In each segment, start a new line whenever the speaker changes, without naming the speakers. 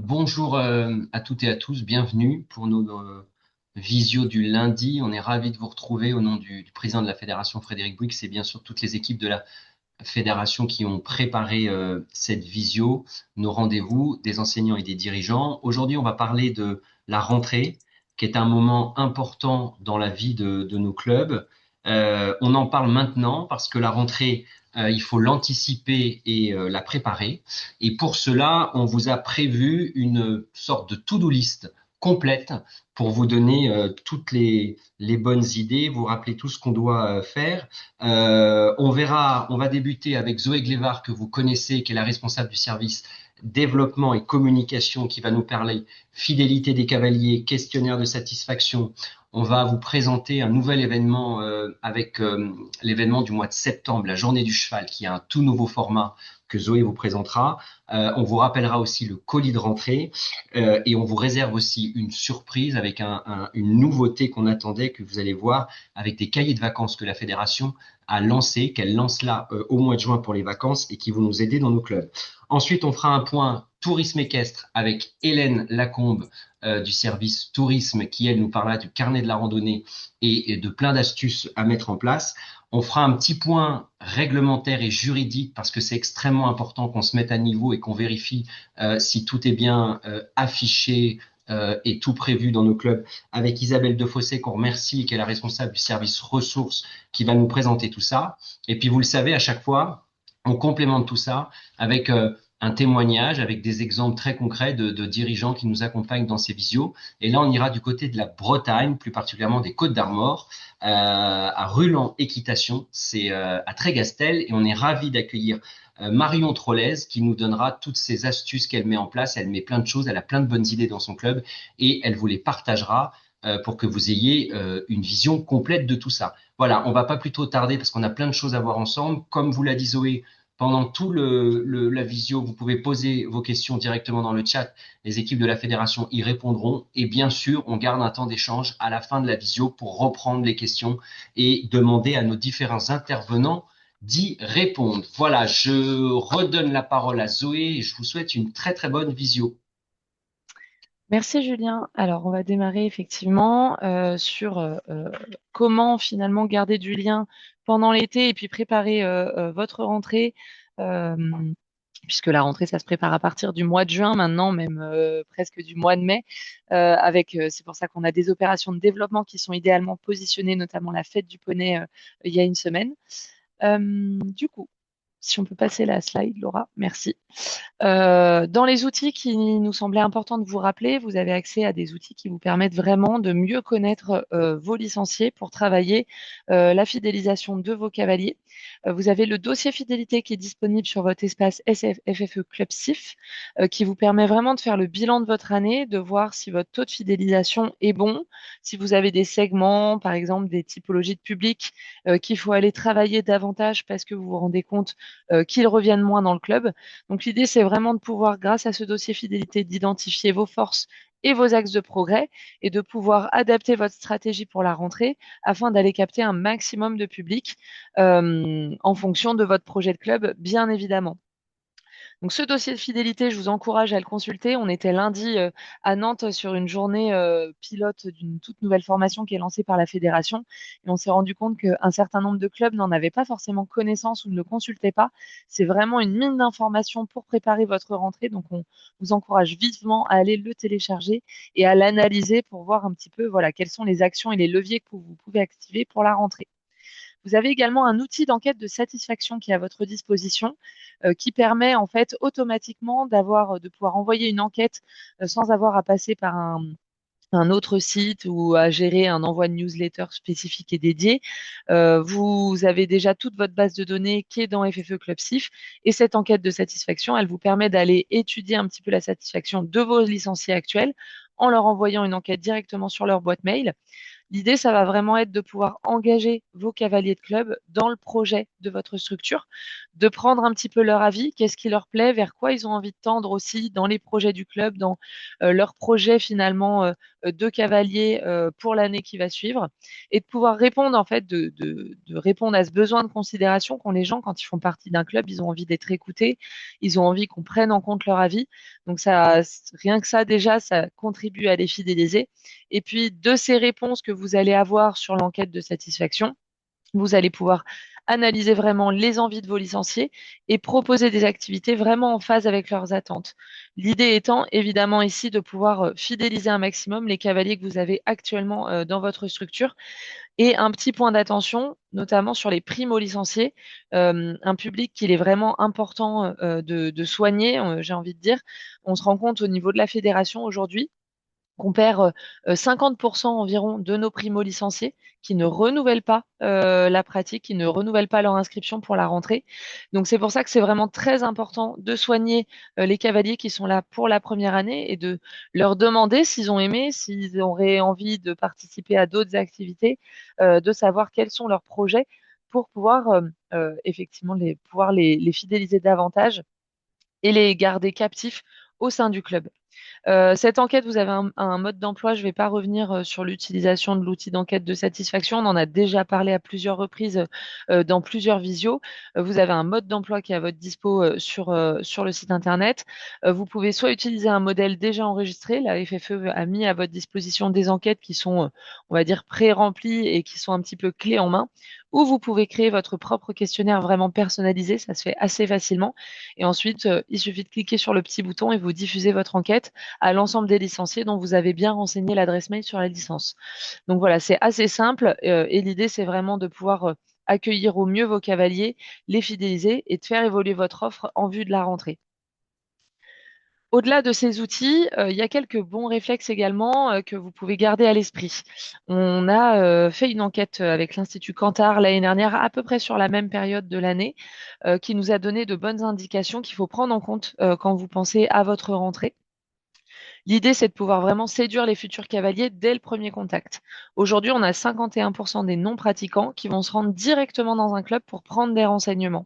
Bonjour à toutes et à tous, bienvenue pour nos visios du lundi. On est ravis de vous retrouver au nom du président de la fédération, Frédéric Bouygues, et bien sûr toutes les équipes de la fédération qui ont préparé cette visio, nos rendez-vous des enseignants et des dirigeants. Aujourd'hui, on va parler de la rentrée, qui est un moment important dans la vie de nos clubs. On en parle maintenant parce que la rentrée, il faut l'anticiper et la préparer. Et pour cela, on vous a prévu une sorte de to-do list complète pour vous donner toutes les bonnes idées, vous rappeler tout ce qu'on doit faire. On va débuter avec Zoé Glévard, que vous connaissez, qui est la responsable du service développement et communication, qui va nous parler fidélité des cavaliers, questionnaire de satisfaction. On va vous présenter un nouvel événement avec l'événement du mois de septembre, la Journée du Cheval, qui a un tout nouveau format que Zoé vous présentera. On vous rappellera aussi le colis de rentrée et on vous réserve aussi une surprise avec une nouveauté qu'on attendait, que vous allez voir, avec des cahiers de vacances que la fédération a lancé, qu'elle lance là au mois de juin pour les vacances et qui vont nous aider dans nos clubs. Ensuite, on fera un point tourisme équestre avec Hélène Lacombe du service tourisme qui, elle, nous parlera du carnet de la randonnée et de plein d'astuces à mettre en place. On fera un petit point réglementaire et juridique parce que c'est extrêmement important qu'on se mette à niveau et qu'on vérifie si tout est bien affiché et tout prévu dans nos clubs avec Isabelle Defossé qu'on remercie, qui est la responsable du service ressources, qui va nous présenter tout ça. Et puis vous le savez, à chaque fois, on complémente tout ça avec un témoignage, avec des exemples très concrets de dirigeants qui nous accompagnent dans ces visios. Et là, on ira du côté de la Bretagne, plus particulièrement des Côtes d'Armor, à Rulan Équitation, c'est à Trégastel, et on est ravis d'accueillir Marion Trollez qui nous donnera toutes ces astuces qu'elle met en place. Elle met plein de choses, elle a plein de bonnes idées dans son club et elle vous les partagera pour que vous ayez une vision complète de tout ça. Voilà, on va pas plus trop tarder parce qu'on a plein de choses à voir ensemble. Comme vous l'a dit Zoé, pendant tout la visio, vous pouvez poser vos questions directement dans le chat. Les équipes de la fédération y répondront. Et bien sûr, on garde un temps d'échange à la fin de la visio pour reprendre les questions et demander à nos différents intervenants d'y répondre. Voilà, je redonne la parole à Zoé et je vous souhaite une très très bonne visio.
Merci Julien. Alors, on va démarrer effectivement sur comment finalement garder du lien pendant l'été et puis préparer votre rentrée, euh, puisque la rentrée, ça se prépare à partir du mois de juin maintenant, même presque du mois de mai, c'est pour ça qu'on a des opérations de développement qui sont idéalement positionnées, notamment la fête du poney il y a une semaine. Du coup, si on peut passer la slide, Laura, merci. Dans les outils qui nous semblaient importants de vous rappeler, vous avez accès à des outils qui vous permettent vraiment de mieux connaître vos licenciés pour travailler la fidélisation de vos cavaliers. Vous avez le dossier fidélité qui est disponible sur votre espace FFE Club SIF, qui vous permet vraiment de faire le bilan de votre année, de voir si votre taux de fidélisation est bon, si vous avez des segments, par exemple des typologies de public qu'il faut aller travailler davantage parce que vous vous rendez compte qu'ils reviennent moins dans le club. Donc l'idée, c'est vraiment de pouvoir, grâce à ce dossier fidélité, d'identifier vos forces et vos axes de progrès et de pouvoir adapter votre stratégie pour la rentrée afin d'aller capter un maximum de public en fonction de votre projet de club, bien évidemment. Donc ce dossier de fidélité, je vous encourage à le consulter. On était lundi à Nantes sur une journée pilote d'une toute nouvelle formation qui est lancée par la fédération. Et on s'est rendu compte qu'un certain nombre de clubs n'en avaient pas forcément connaissance ou ne le consultaient pas. C'est vraiment une mine d'informations pour préparer votre rentrée. Donc on vous encourage vivement à aller le télécharger et à l'analyser pour voir un petit peu voilà, quelles sont les actions et les leviers que vous pouvez activer pour la rentrée. Vous avez également un outil d'enquête de satisfaction qui est à votre disposition, qui permet en fait automatiquement de pouvoir envoyer une enquête sans avoir à passer par un autre site ou à gérer un envoi de newsletter spécifique et dédié. Vous avez déjà toute votre base de données qui est dans FFE Club SIF et cette enquête de satisfaction, elle vous permet d'aller étudier un petit peu la satisfaction de vos licenciés actuels en leur envoyant une enquête directement sur leur boîte mail. L'idée, ça va vraiment être de pouvoir engager vos cavaliers de club dans le projet de votre structure, de prendre un petit peu leur avis, qu'est-ce qui leur plaît, vers quoi ils ont envie de tendre aussi dans les projets du club, dans leurs projets finalement de cavaliers pour l'année qui va suivre, et de pouvoir répondre en fait, de répondre à ce besoin de considération qu'ont les gens quand ils font partie d'un club. Ils ont envie d'être écoutés, ils ont envie qu'on prenne en compte leur avis. Donc ça, rien que ça déjà, ça contribue à les fidéliser. Et puis de ces réponses que vous allez avoir sur l'enquête de satisfaction, vous allez pouvoir analyser vraiment les envies de vos licenciés et proposer des activités vraiment en phase avec leurs attentes. L'idée étant évidemment ici de pouvoir fidéliser un maximum les cavaliers que vous avez actuellement dans votre structure. Et un petit point d'attention, notamment sur les primo-licenciés, un public qu'il est vraiment important de soigner, j'ai envie de dire. On se rend compte au niveau de la fédération aujourd'hui qu'on perd 50% environ de nos primo-licenciés qui ne renouvellent pas la pratique, qui ne renouvellent pas leur inscription pour la rentrée. Donc c'est pour ça que c'est vraiment très important de soigner les cavaliers qui sont là pour la première année et de leur demander s'ils ont aimé, s'ils auraient envie de participer à d'autres activités, de savoir quels sont leurs projets pour pouvoir effectivement pouvoir les fidéliser davantage et les garder captifs au sein du club. Cette enquête, vous avez un mode d'emploi. Je ne vais pas revenir sur l'utilisation de l'outil d'enquête de satisfaction. On en a déjà parlé à plusieurs reprises dans plusieurs visios. Vous avez un mode d'emploi qui est à votre dispo sur le site internet. Vous pouvez soit utiliser un modèle déjà enregistré. La FFE a mis à votre disposition des enquêtes qui sont, on va dire, pré-remplies et qui sont un petit peu clés en main. Ou vous pouvez créer votre propre questionnaire vraiment personnalisé. Ça se fait assez facilement. Et ensuite, il suffit de cliquer sur le petit bouton et vous diffusez votre enquête à l'ensemble des licenciés dont vous avez bien renseigné l'adresse mail sur la licence. Donc voilà, c'est assez simple et l'idée, c'est vraiment de pouvoir accueillir au mieux vos cavaliers, les fidéliser et de faire évoluer votre offre en vue de la rentrée. Au-delà de ces outils, il y a quelques bons réflexes également que vous pouvez garder à l'esprit. On a fait une enquête avec l'Institut Cantar l'année dernière, à peu près sur la même période de l'année, qui nous a donné de bonnes indications qu'il faut prendre en compte quand vous pensez à votre rentrée. L'idée, c'est de pouvoir vraiment séduire les futurs cavaliers dès le premier contact. Aujourd'hui, on a 51% des non-pratiquants qui vont se rendre directement dans un club pour prendre des renseignements.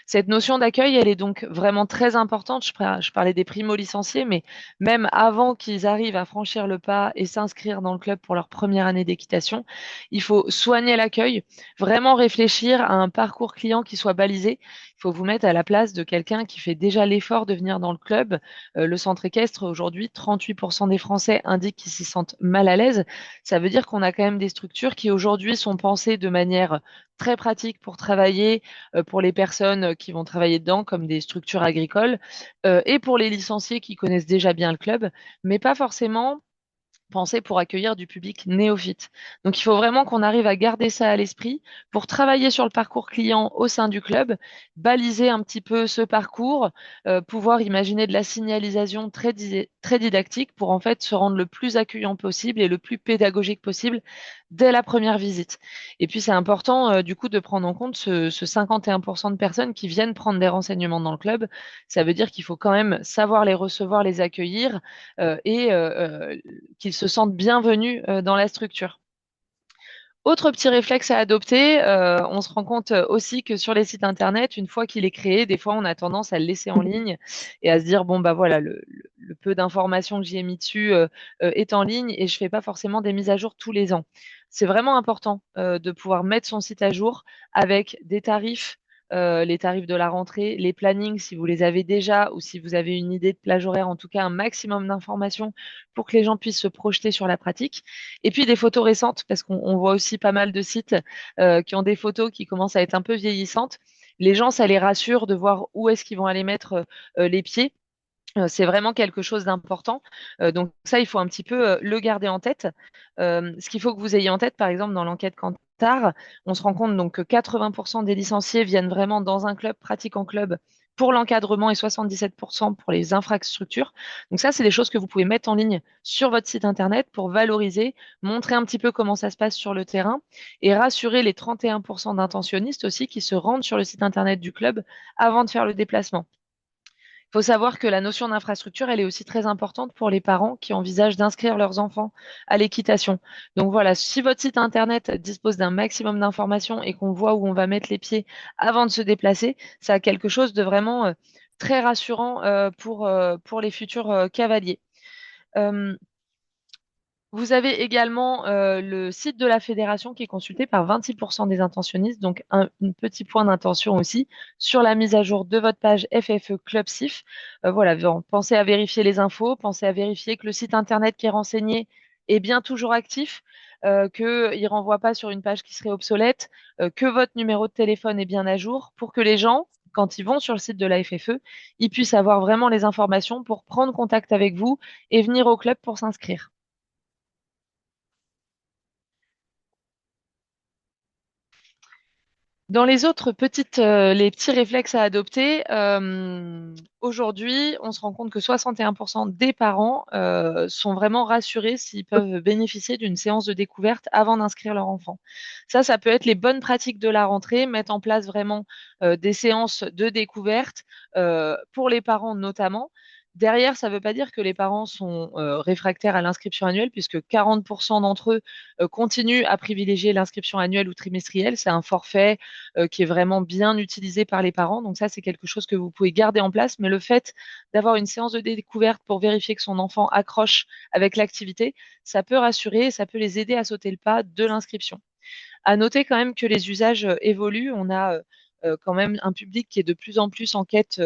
Cette notion d'accueil, elle est donc vraiment très importante. Je parlais des primo-licenciés, mais même avant qu'ils arrivent à franchir le pas et s'inscrire dans le club pour leur première année d'équitation, il faut soigner l'accueil, vraiment réfléchir à un parcours client qui soit balisé. Il faut vous mettre à la place de quelqu'un qui fait déjà l'effort de venir dans le club. Le centre équestre, aujourd'hui, 38% des Français indiquent qu'ils s'y sentent mal à l'aise. Ça veut dire qu'on a quand même des structures qui aujourd'hui sont pensées de manière très pratique pour travailler, pour les personnes qui vont travailler dedans, comme des structures agricoles, et pour les licenciés qui connaissent déjà bien le club, mais pas forcément pensé pour accueillir du public néophyte. Donc il faut vraiment qu'on arrive à garder ça à l'esprit pour travailler sur le parcours client au sein du club, baliser un petit peu ce parcours, pouvoir imaginer de la signalisation très didactique pour en fait se rendre le plus accueillant possible et le plus pédagogique possible dès la première visite. Et puis c'est important du coup de prendre en compte ce 51% de personnes qui viennent prendre des renseignements dans le club. Ça veut dire qu'il faut quand même savoir les recevoir, les accueillir et qu'ils se sentent bienvenus dans la structure. Autre petit réflexe à adopter, on se rend compte aussi que sur les sites internet, une fois qu'il est créé, des fois on a tendance à le laisser en ligne et à se dire bon bah voilà le peu d'informations que j'y ai mis dessus est en ligne et je fais pas forcément des mises à jour tous les ans. C'est vraiment important de pouvoir mettre son site à jour avec des tarifs, les tarifs de la rentrée, les plannings si vous les avez déjà ou si vous avez une idée de plage horaire, en tout cas un maximum d'informations pour que les gens puissent se projeter sur la pratique. Et puis des photos récentes, parce qu'on voit aussi pas mal de sites qui ont des photos qui commencent à être un peu vieillissantes. Les gens, ça les rassure de voir où est-ce qu'ils vont aller mettre les pieds. C'est vraiment quelque chose d'important. Donc ça, il faut un petit peu le garder en tête. Ce qu'il faut que vous ayez en tête, par exemple, dans l'enquête Kantar, on se rend compte donc que 80% des licenciés viennent vraiment dans un club, pratiquent en club pour l'encadrement et 77% pour les infrastructures. Donc ça, c'est des choses que vous pouvez mettre en ligne sur votre site internet pour valoriser, montrer un petit peu comment ça se passe sur le terrain et rassurer les 31% d'intentionnistes aussi qui se rendent sur le site internet du club avant de faire le déplacement. faut savoir que la notion d'infrastructure, elle est aussi très importante pour les parents qui envisagent d'inscrire leurs enfants à l'équitation. Donc voilà, si votre site internet dispose d'un maximum d'informations et qu'on voit où on va mettre les pieds avant de se déplacer, ça a quelque chose de vraiment très rassurant pour les futurs cavaliers. Euh, Vous avez également le site de la fédération qui est consulté par 26% des intentionnistes, donc un petit point d'intention aussi sur la mise à jour de votre page FFE Club SIF. Voilà, pensez à vérifier les infos, pensez à vérifier que le site internet qui est renseigné est bien toujours actif, qu'il ne renvoie pas sur une page qui serait obsolète, que votre numéro de téléphone est bien à jour pour que les gens, quand ils vont sur le site de la FFE, ils puissent avoir vraiment les informations pour prendre contact avec vous et venir au club pour s'inscrire. Dans les autres les petits réflexes à adopter, aujourd'hui, on se rend compte que 61% des parents sont vraiment rassurés s'ils peuvent bénéficier d'une séance de découverte avant d'inscrire leur enfant. Ça peut être les bonnes pratiques de la rentrée, mettre en place vraiment des séances de découverte pour les parents notamment. Derrière, ça ne veut pas dire que les parents sont réfractaires à l'inscription annuelle, puisque 40% d'entre eux continuent à privilégier l'inscription annuelle ou trimestrielle. C'est un forfait qui est vraiment bien utilisé par les parents. Donc ça, c'est quelque chose que vous pouvez garder en place. Mais le fait d'avoir une séance de découverte pour vérifier que son enfant accroche avec l'activité, ça peut rassurer, ça peut les aider à sauter le pas de l'inscription. À noter quand même que les usages évoluent. On a quand même un public qui est de plus en plus en quête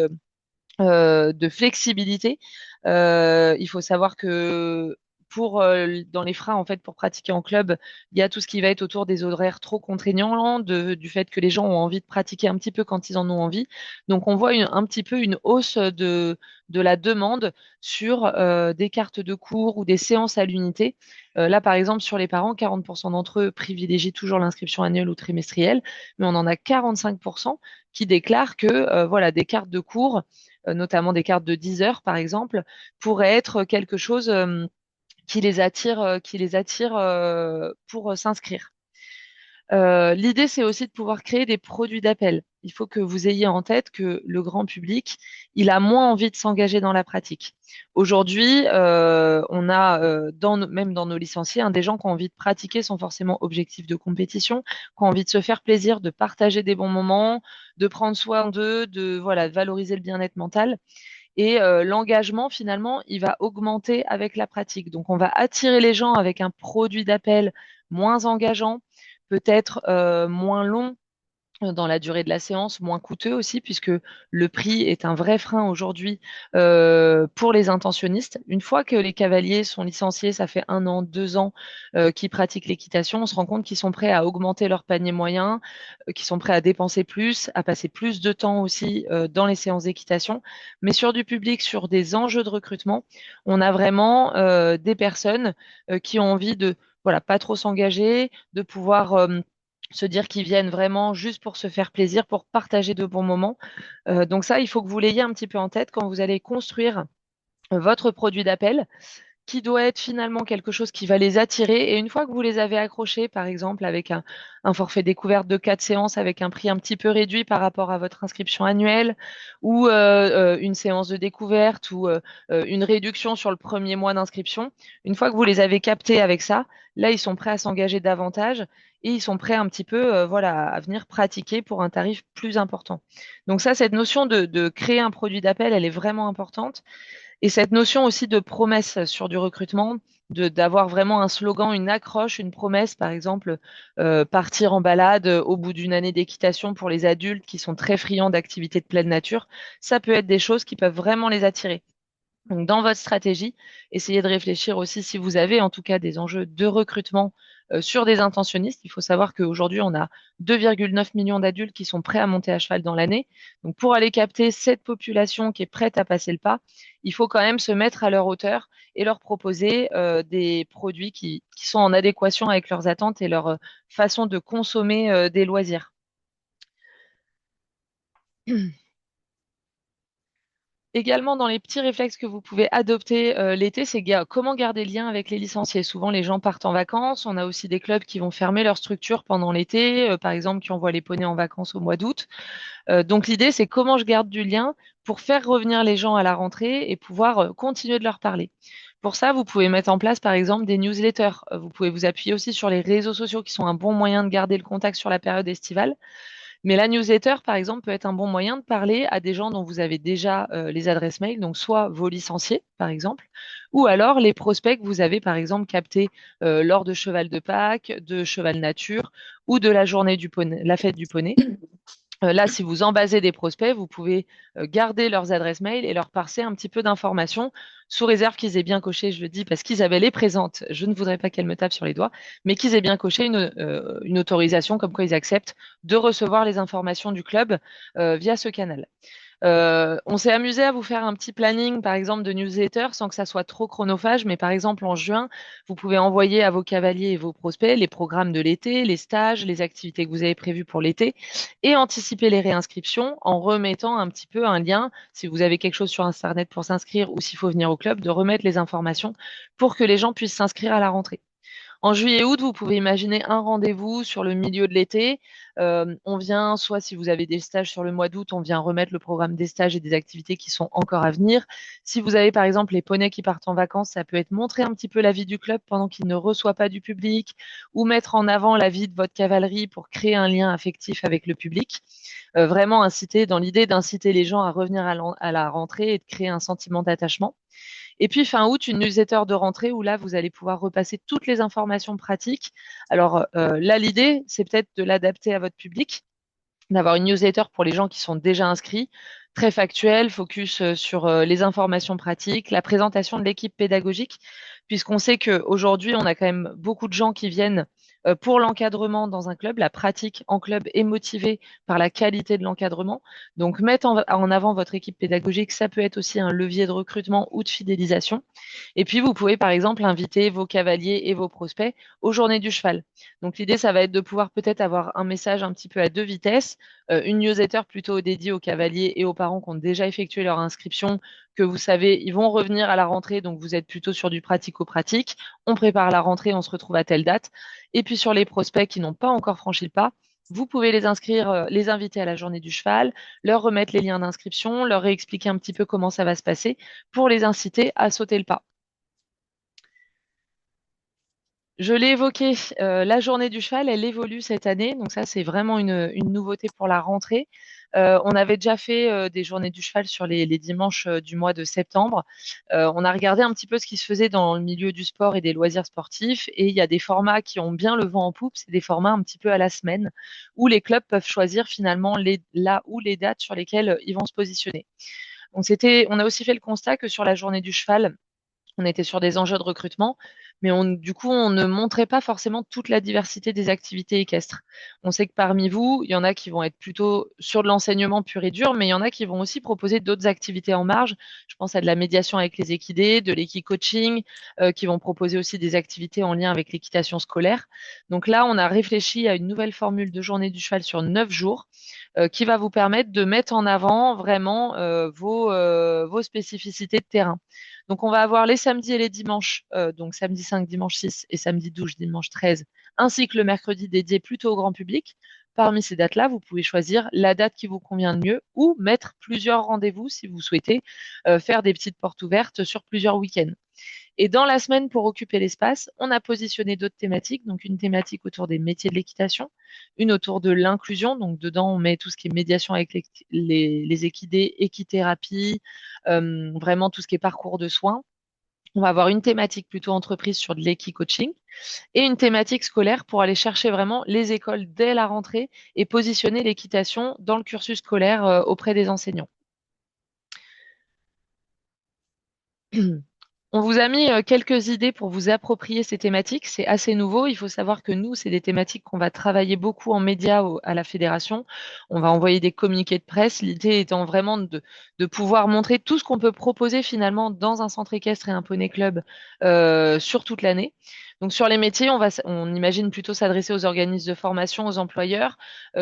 de flexibilité. Il faut savoir que dans les freins en fait pour pratiquer en club, il y a tout ce qui va être autour des horaires trop contraignants, du fait que les gens ont envie de pratiquer un petit peu quand ils en ont envie. Donc on voit un petit peu une hausse de la demande sur des cartes de cours ou des séances à l'unité. Là par exemple sur les parents, 40% d'entre eux privilégient toujours l'inscription annuelle ou trimestrielle, mais on en a 45% qui déclarent que voilà des cartes de cours notamment des cartes de 10 heures par exemple, pourrait être quelque chose qui les attire pour s'inscrire. L'idée, c'est aussi de pouvoir créer des produits d'appel. Il faut que vous ayez en tête que le grand public, il a moins envie de s'engager dans la pratique. Aujourd'hui, on a, même dans nos licenciés, des gens qui ont envie de pratiquer sans forcément objectif de compétition, qui ont envie de se faire plaisir, de partager des bons moments, de prendre soin d'eux, de voilà, de valoriser le bien-être mental. Et l'engagement, finalement, il va augmenter avec la pratique. Donc, on va attirer les gens avec un produit d'appel moins engageant, peut-être moins long dans la durée de la séance, moins coûteux aussi, puisque le prix est un vrai frein aujourd'hui pour les intentionnistes. Une fois que les cavaliers sont licenciés, ça fait 1 an, 2 ans qu'ils pratiquent l'équitation, on se rend compte qu'ils sont prêts à augmenter leur panier moyen, qu'ils sont prêts à dépenser plus, à passer plus de temps aussi dans les séances d'équitation. Mais sur du public, sur des enjeux de recrutement, on a vraiment des personnes qui ont envie de voilà, pas trop s'engager, de pouvoir se dire qu'ils viennent vraiment juste pour se faire plaisir, pour partager de bons moments. Donc ça, il faut que vous l'ayez un petit peu en tête quand vous allez construire votre produit d'appel qui doit être finalement quelque chose qui va les attirer. Et une fois que vous les avez accrochés, par exemple, avec un forfait découverte de 4 séances avec un prix un petit peu réduit par rapport à votre inscription annuelle, ou une séance de découverte, ou une réduction sur le premier mois d'inscription, une fois que vous les avez captés avec ça, là, ils sont prêts à s'engager davantage et ils sont prêts un petit peu voilà, à venir pratiquer pour un tarif plus important. Donc ça, cette notion de créer un produit d'appel, elle est vraiment importante. Et cette notion aussi de promesse sur du recrutement, d'avoir vraiment un slogan, une accroche, une promesse, par exemple, partir en balade au bout d'une année d'équitation pour les adultes qui sont très friands d'activités de pleine nature, ça peut être des choses qui peuvent vraiment les attirer. Donc, dans votre stratégie, essayez de réfléchir aussi si vous avez en tout cas des enjeux de recrutement sur des intentionnistes. Il faut savoir qu'aujourd'hui, on a 2,9 millions d'adultes qui sont prêts à monter à cheval dans l'année. Donc, pour aller capter cette population qui est prête à passer le pas, il faut quand même se mettre à leur hauteur et leur proposer des produits qui sont en adéquation avec leurs attentes et leur façon de consommer des loisirs. Également, dans les petits réflexes que vous pouvez adopter l'été, c'est comment garder le lien avec les licenciés. Souvent, les gens partent en vacances. On a aussi des clubs qui vont fermer leur structure pendant l'été, par exemple, qui envoient les poneys en vacances au mois d'août. Donc, l'idée, c'est comment je garde du lien. pour faire revenir les gens à la rentrée et pouvoir continuer de leur parler. Pour ça, vous pouvez mettre en place, par exemple, des newsletters. Vous pouvez vous appuyer aussi sur les réseaux sociaux qui sont un bon moyen de garder le contact sur la période estivale. Mais la newsletter, par exemple, peut être un bon moyen de parler à des gens dont vous avez déjà les adresses mail, donc soit vos licenciés, par exemple, ou alors les prospects que vous avez, par exemple, captés lors de Cheval de Pâques, de Cheval Nature ou de la journée du poney, la fête du poney. Là, si vous embasez des prospects, vous pouvez garder leurs adresses mail et leur passer un petit peu d'informations, sous réserve qu'ils aient bien coché, je le dis parce qu'Isabelle est présente, je ne voudrais pas qu'elle me tape sur les doigts, mais qu'ils aient bien coché une autorisation comme quoi ils acceptent de recevoir les informations du club via ce canal. On s'est amusé à vous faire un petit planning, par exemple, de newsletter sans que ça soit trop chronophage. Mais par exemple, en juin, vous pouvez envoyer à vos cavaliers et vos prospects les programmes de l'été, les stages, les activités que vous avez prévues pour l'été et anticiper les réinscriptions en remettant un petit peu un lien, si vous avez quelque chose sur Internet pour s'inscrire ou s'il faut venir au club, de remettre les informations pour que les gens puissent s'inscrire à la rentrée. En juillet-août, vous pouvez imaginer un rendez-vous sur le milieu de l'été. On vient, soit si vous avez des stages sur le mois d'août, on vient remettre le programme des stages et des activités qui sont encore à venir. Si vous avez par exemple les poneys qui partent en vacances, ça peut être montrer un petit peu la vie du club pendant qu'il ne reçoit pas du public ou mettre en avant la vie de votre cavalerie pour créer un lien affectif avec le public. Vraiment inciter, dans l'idée d'inciter les gens à revenir à la rentrée et de créer un sentiment d'attachement. Et puis fin août, une newsletter de rentrée où là, vous allez pouvoir repasser toutes les informations pratiques. Alors là, l'idée, c'est peut-être de l'adapter à votre public, d'avoir une newsletter pour les gens qui sont déjà inscrits, très factuelle, focus sur les informations pratiques, la présentation de l'équipe pédagogique, puisqu'on sait qu'aujourd'hui, on a quand même beaucoup de gens qui viennent pour l'encadrement dans un club. La pratique en club est motivée par la qualité de l'encadrement. Donc, mettre en avant votre équipe pédagogique, ça peut être aussi un levier de recrutement ou de fidélisation. Et puis, vous pouvez, par exemple, inviter vos cavaliers et vos prospects aux journées du cheval. Donc, l'idée, ça va être de pouvoir peut-être avoir un message un petit peu à deux vitesses, une newsletter plutôt dédiée aux cavaliers et aux parents qui ont déjà effectué leur inscription, que vous savez, ils vont revenir à la rentrée, donc vous êtes plutôt sur du pratico-pratique. On prépare la rentrée, on se retrouve à telle date. Et puis sur les prospects qui n'ont pas encore franchi le pas, vous pouvez les inscrire, les inviter à la journée du cheval, leur remettre les liens d'inscription, leur réexpliquer un petit peu comment ça va se passer pour les inciter à sauter le pas. Je l'ai évoqué, la journée du cheval, elle évolue cette année, donc ça c'est vraiment une nouveauté pour la rentrée. On avait déjà fait des journées du cheval sur les dimanches du mois de septembre. On a regardé un petit peu ce qui se faisait dans le milieu du sport et des loisirs sportifs, et il y a des formats qui ont bien le vent en poupe, c'est des formats un petit peu à la semaine, où les clubs peuvent choisir finalement là où les dates sur lesquelles ils vont se positionner. On a aussi fait le constat que sur la journée du cheval, on était sur des enjeux de recrutement, mais du coup, on ne montrait pas forcément toute la diversité des activités équestres. On sait que parmi vous, il y en a qui vont être plutôt sur de l'enseignement pur et dur, mais il y en a qui vont aussi proposer d'autres activités en marge. Je pense à de la médiation avec les équidés, de l'équicoaching, qui vont proposer aussi des activités en lien avec l'équitation scolaire. Donc là, on a réfléchi à une nouvelle formule de journée du cheval sur 9 jours, qui va vous permettre de mettre en avant vraiment vos spécificités de terrain. Donc, on va avoir les samedis et les dimanches, donc samedi 5, dimanche 6 et samedi 12, dimanche 13, ainsi que le mercredi dédié plutôt au grand public. Parmi ces dates-là, vous pouvez choisir la date qui vous convient le mieux ou mettre plusieurs rendez-vous si vous souhaitez faire des petites portes ouvertes sur plusieurs week-ends. Et dans la semaine, pour occuper l'espace, on a positionné d'autres thématiques. Donc, une thématique autour des métiers de l'équitation, une autour de l'inclusion. Donc, dedans, on met tout ce qui est médiation avec les équidés, équithérapie, vraiment tout ce qui est parcours de soins. On va avoir une thématique plutôt entreprise sur de l'équi-coaching et une thématique scolaire pour aller chercher vraiment les écoles dès la rentrée et positionner l'équitation dans le cursus scolaire auprès des enseignants. On vous a mis quelques idées pour vous approprier ces thématiques. C'est assez nouveau. Il faut savoir que nous, c'est des thématiques qu'on va travailler beaucoup en médias à la fédération. On va envoyer des communiqués de presse. L'idée étant vraiment de pouvoir montrer tout ce qu'on peut proposer finalement dans un centre équestre et un poney club sur toute l'année. Donc sur les métiers, on imagine plutôt s'adresser aux organismes de formation, aux employeurs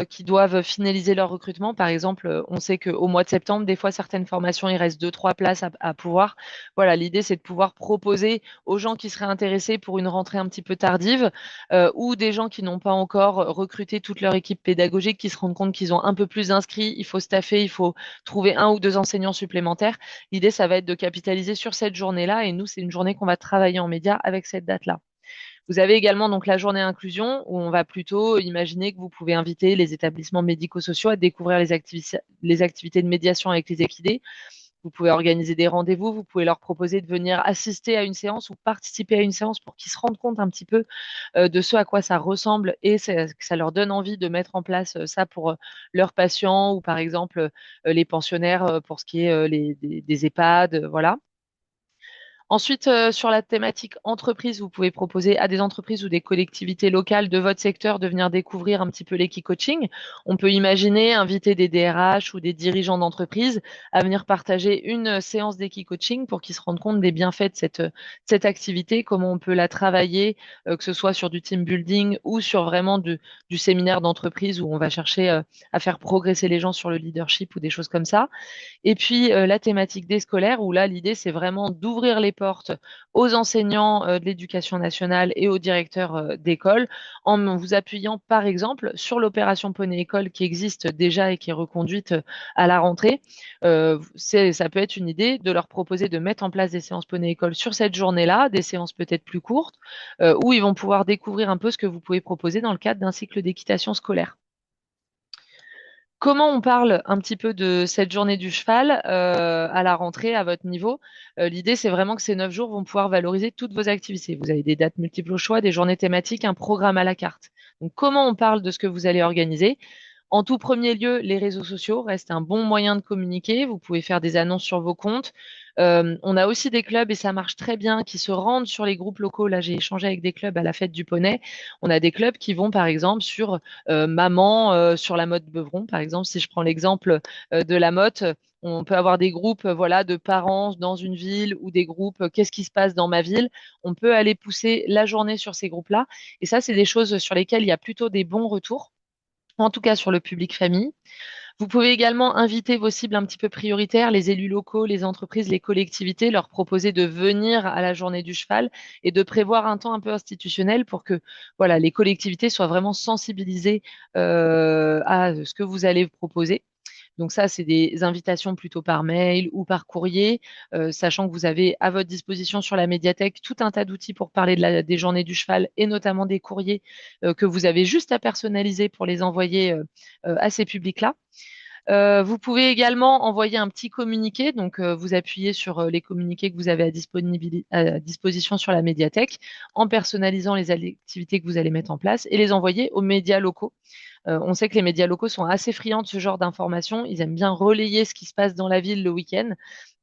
qui doivent finaliser leur recrutement. Par exemple, on sait qu'au mois de septembre, des fois, certaines formations, il reste deux, trois places à pouvoir. Voilà, l'idée, c'est de pouvoir proposer aux gens qui seraient intéressés pour une rentrée un petit peu tardive ou des gens qui n'ont pas encore recruté toute leur équipe pédagogique, qui se rendent compte qu'ils ont un peu plus d'inscrits, il faut staffer, il faut trouver un ou deux enseignants supplémentaires. L'idée, ça va être de capitaliser sur cette journée-là et nous, c'est une journée qu'on va travailler en média avec cette date-là. Vous avez également donc la journée inclusion où on va plutôt imaginer que vous pouvez inviter les établissements médico-sociaux à découvrir les activités de médiation avec les équidés. Vous pouvez organiser des rendez-vous, vous pouvez leur proposer de venir assister à une séance ou participer à une séance pour qu'ils se rendent compte un petit peu de ce à quoi ça ressemble et que ça leur donne envie de mettre en place ça pour leurs patients ou par exemple les pensionnaires pour ce qui est des EHPAD, voilà. Ensuite, sur la thématique entreprise, vous pouvez proposer à des entreprises ou des collectivités locales de votre secteur de venir découvrir un petit peu l'equi-coaching. On peut imaginer inviter des DRH ou des dirigeants d'entreprise à venir partager une séance d'équi-coaching pour qu'ils se rendent compte des bienfaits de cette activité, comment on peut la travailler, que ce soit sur du team building ou sur vraiment du séminaire d'entreprise où on va chercher à faire progresser les gens sur le leadership ou des choses comme ça. Et puis la thématique des scolaires, où là, l'idée, c'est vraiment d'ouvrir les portes aux enseignants de l'éducation nationale et aux directeurs d'école, en vous appuyant, par exemple, sur l'opération Poney École qui existe déjà et qui est reconduite à la rentrée. Ça peut être une idée de leur proposer de mettre en place des séances Poney École sur cette journée-là, des séances peut-être plus courtes, où ils vont pouvoir découvrir un peu ce que vous pouvez proposer dans le cadre d'un cycle d'équitation scolaire. Comment on parle un petit peu de cette journée du cheval à la rentrée, à votre niveau? L'idée, c'est vraiment que ces 9 jours vont pouvoir valoriser toutes vos activités. Vous avez des dates multiples au choix, des journées thématiques, un programme à la carte. Donc, comment on parle de ce que vous allez organiser? En tout premier lieu, les réseaux sociaux restent un bon moyen de communiquer. Vous pouvez faire des annonces sur vos comptes. On a aussi des clubs, et ça marche très bien, qui se rendent sur les groupes locaux. Là, j'ai échangé avec des clubs à la fête du poney. On a des clubs qui vont, par exemple, sur Maman, sur la motte Beuvron, par exemple. Si je prends l'exemple de la motte, on peut avoir des groupes voilà, de parents dans une ville ou des groupes qu'est-ce qui se passe dans ma ville. On peut aller pousser la journée sur ces groupes-là. Et ça, c'est des choses sur lesquelles il y a plutôt des bons retours, en tout cas sur le public famille. Vous pouvez également inviter vos cibles un petit peu prioritaires, les élus locaux, les entreprises, les collectivités, leur proposer de venir à la journée du cheval et de prévoir un temps un peu institutionnel pour que voilà, les collectivités soient vraiment sensibilisées à ce que vous allez proposer. Donc ça, c'est des invitations plutôt par mail ou par courrier, sachant que vous avez à votre disposition sur la médiathèque tout un tas d'outils pour parler des journées du cheval et notamment des courriers que vous avez juste à personnaliser pour les envoyer à ces publics-là. Vous pouvez également envoyer un petit communiqué, donc vous appuyez sur les communiqués que vous avez à disposition sur la médiathèque en personnalisant les activités que vous allez mettre en place et les envoyer aux médias locaux. On sait que les médias locaux sont assez friands de ce genre d'informations. Ils aiment bien relayer ce qui se passe dans la ville le week-end.